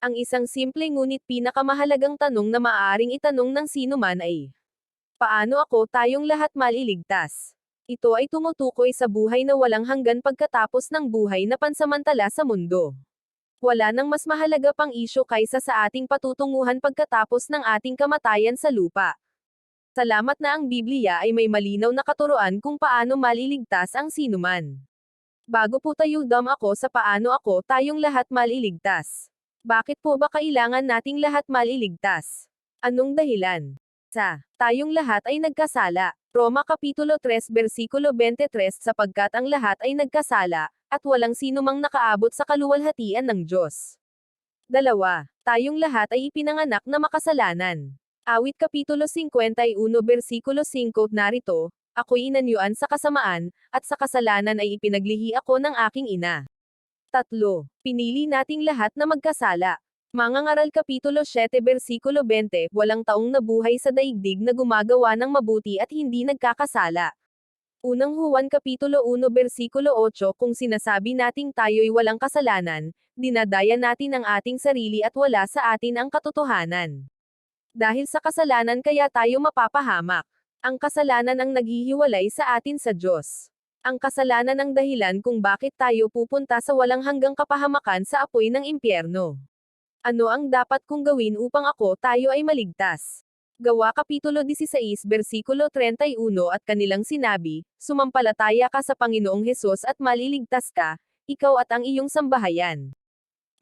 Ang isang simple ngunit pinakamahalagang tanong na maaaring itanong ng sino man ay, paano ako tayong lahat maliligtas? Ito ay tumutukoy sa buhay na walang hanggan pagkatapos ng buhay na pansamantala sa mundo. Wala nang mas mahalaga pang isyu kaysa sa ating patutunguhan pagkatapos ng ating kamatayan sa lupa. Salamat na ang Biblia ay may malinaw na katuruan kung paano maliligtas ang sinuman. Bago po tayo ako sa paano ako tayong lahat maliligtas. Bakit po ba kailangan nating lahat maliligtas? Anong dahilan? Tayong lahat ay nagkasala. Roma Kapitulo 3 versikulo 23 sapagkat ang lahat ay nagkasala, at walang sino mang nakaabot sa kaluwalhatian ng Diyos. 2. Tayong lahat ay ipinanganak na makasalanan. Awit Kapitulo 51 versikulo 5 narito, ako'y inanyuan sa kasamaan, at sa kasalanan ay ipinaglihi ako ng aking ina. 3. Pinili nating lahat na magkasala. Mangangaral Kapitulo 7 versikulo 20, walang taong nabuhay sa daigdig na gumagawa ng mabuti at hindi nagkakasala. Unang Juan Kapitulo 1 versikulo 8, kung sinasabi nating tayo'y walang kasalanan, dinadaya natin ang ating sarili at wala sa atin ang katotohanan. Dahil sa kasalanan kaya tayo mapapahamak. Ang kasalanan ang naghihiwalay sa atin sa Diyos. Ang kasalanan ang dahilan kung bakit tayo pupunta sa walang hanggang kapahamakan sa apoy ng impyerno. Ano ang dapat kong gawin upang tayo ay maligtas? Gawa Kapitulo 16 versikulo 31 at kanilang sinabi, sumampalataya ka sa Panginoong Hesus at maliligtas ka, ikaw at ang iyong sambahayan.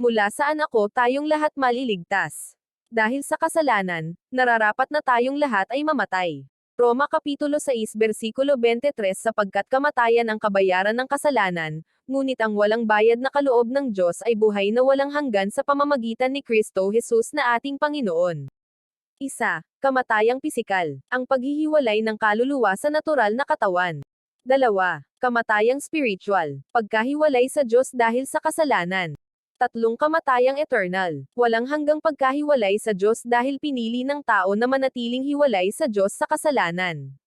Mula saan tayong lahat maliligtas? Dahil sa kasalanan, nararapat na tayong lahat ay mamatay. Roma Kapitulo 6 versikulo 23 sapagkat kamatayan ang kabayaran ng kasalanan, ngunit ang walang bayad na kaloob ng Diyos ay buhay na walang hanggan sa pamamagitan ni Kristo Jesus na ating Panginoon. 1. Kamatayang pisikal. Ang paghihiwalay ng kaluluwa sa natural na katawan. 2. Kamatayang spiritual. Pagkahiwalay sa Diyos dahil sa kasalanan. 3. Kamatayang eternal. Walang hanggang pagkahiwalay sa Diyos dahil pinili ng tao na manatiling hiwalay sa Diyos sa kasalanan.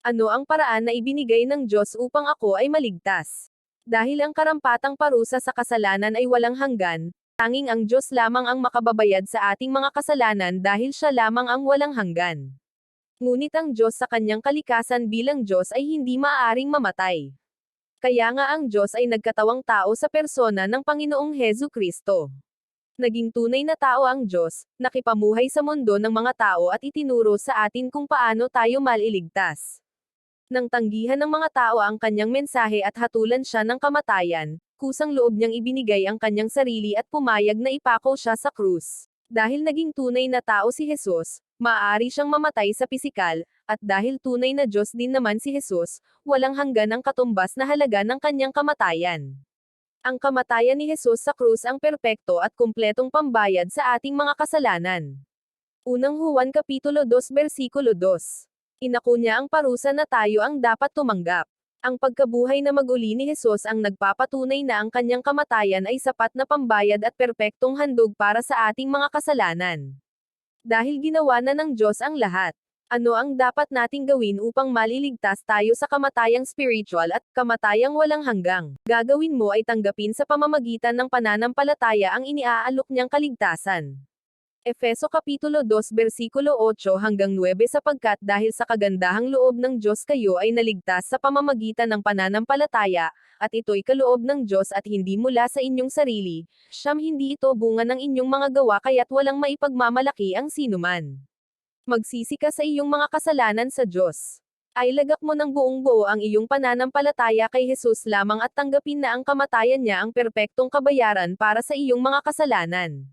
Ano ang paraan na ibinigay ng Diyos upang ako ay maligtas? Dahil ang karampatang parusa sa kasalanan ay walang hanggan, tanging ang Diyos lamang ang makababayad sa ating mga kasalanan dahil siya lamang ang walang hanggan. Ngunit ang Diyos sa kanyang kalikasan bilang Diyos ay hindi maaaring mamatay. Kaya nga ang Diyos ay nagkatawang tao sa persona ng Panginoong Hesu Kristo. Naging tunay na tao ang Diyos, nakipamuhay sa mundo ng mga tao at itinuro sa atin kung paano tayo maliligtas. Nang tanggihan ng mga tao ang kanyang mensahe at hatulan siya ng kamatayan, kusang loob niyang ibinigay ang kanyang sarili at pumayag na ipako siya sa krus. Dahil naging tunay na tao si Jesus, maaari siyang mamatay sa pisikal, at dahil tunay na Diyos din naman si Jesus, walang hanggan ang katumbas na halaga ng kanyang kamatayan. Ang kamatayan ni Jesus sa krus ang perpekto at kumpletong pambayad sa ating mga kasalanan. Unang Juan Kapitulo 2 versikulo 2. Inako niya ang parusa na tayo ang dapat tumanggap. Ang pagkabuhay na mag-uli ni Jesus ang nagpapatunay na ang kanyang kamatayan ay sapat na pambayad at perpektong handog para sa ating mga kasalanan. Dahil ginawa na ng Diyos ang lahat. Ano ang dapat nating gawin upang maliligtas tayo sa kamatayang spiritual at kamatayang walang hanggang? Gagawin mo ay tanggapin sa pamamagitan ng pananampalataya ang iniaalok niyang kaligtasan. Efeso Kapitulo 2 versikulo 8 hanggang 9 sapagkat dahil sa kagandahang loob ng Diyos kayo ay naligtas sa pamamagitan ng pananampalataya, at ito'y kaloob ng Diyos at hindi mula sa inyong sarili, hindi ito bunga ng inyong mga gawa kaya't walang maipagmamalaki ang sinuman. Magsisi ka sa iyong mga kasalanan sa Diyos. Ay lagak mo ng buong buo ang iyong pananampalataya kay Jesus lamang at tanggapin na ang kamatayan niya ang perpektong kabayaran para sa iyong mga kasalanan.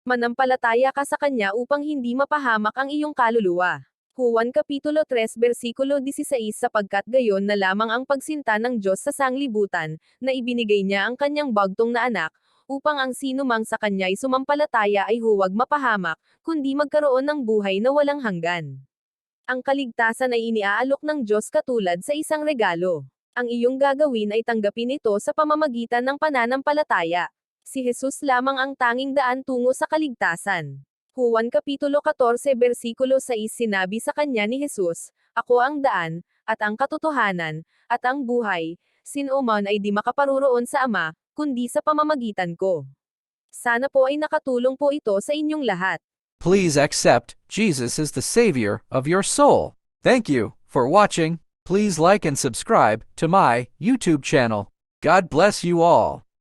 Manampalataya ka sa Kanya upang hindi mapahamak ang iyong kaluluwa. Juan Kapitulo 3 versikulo 16 sapagkat gayon na lamang ang pagsinta ng Diyos sa sanglibutan, na ibinigay niya ang kanyang bagtong na anak, upang ang sino mang sa Kanya'y sumampalataya ay huwag mapahamak, kundi magkaroon ng buhay na walang hanggan. Ang kaligtasan ay iniaalok ng Diyos katulad sa isang regalo. Ang iyong gagawin ay tanggapin ito sa pamamagitan ng pananampalataya. Si Jesus lamang ang tanging daan tungo sa kaligtasan. Juan Kapitulo 14 versikulo 6 sinabi sa kanya ni Jesus, ako ang daan, at ang katotohanan, at ang buhay, sino man ay di makaparuroon sa Ama, kundi sa pamamagitan ko. Sana po ay nakatulong po ito sa inyong lahat. Please accept Jesus as the Savior of your soul. Thank you for watching. Please like and subscribe to my YouTube channel. God bless you all.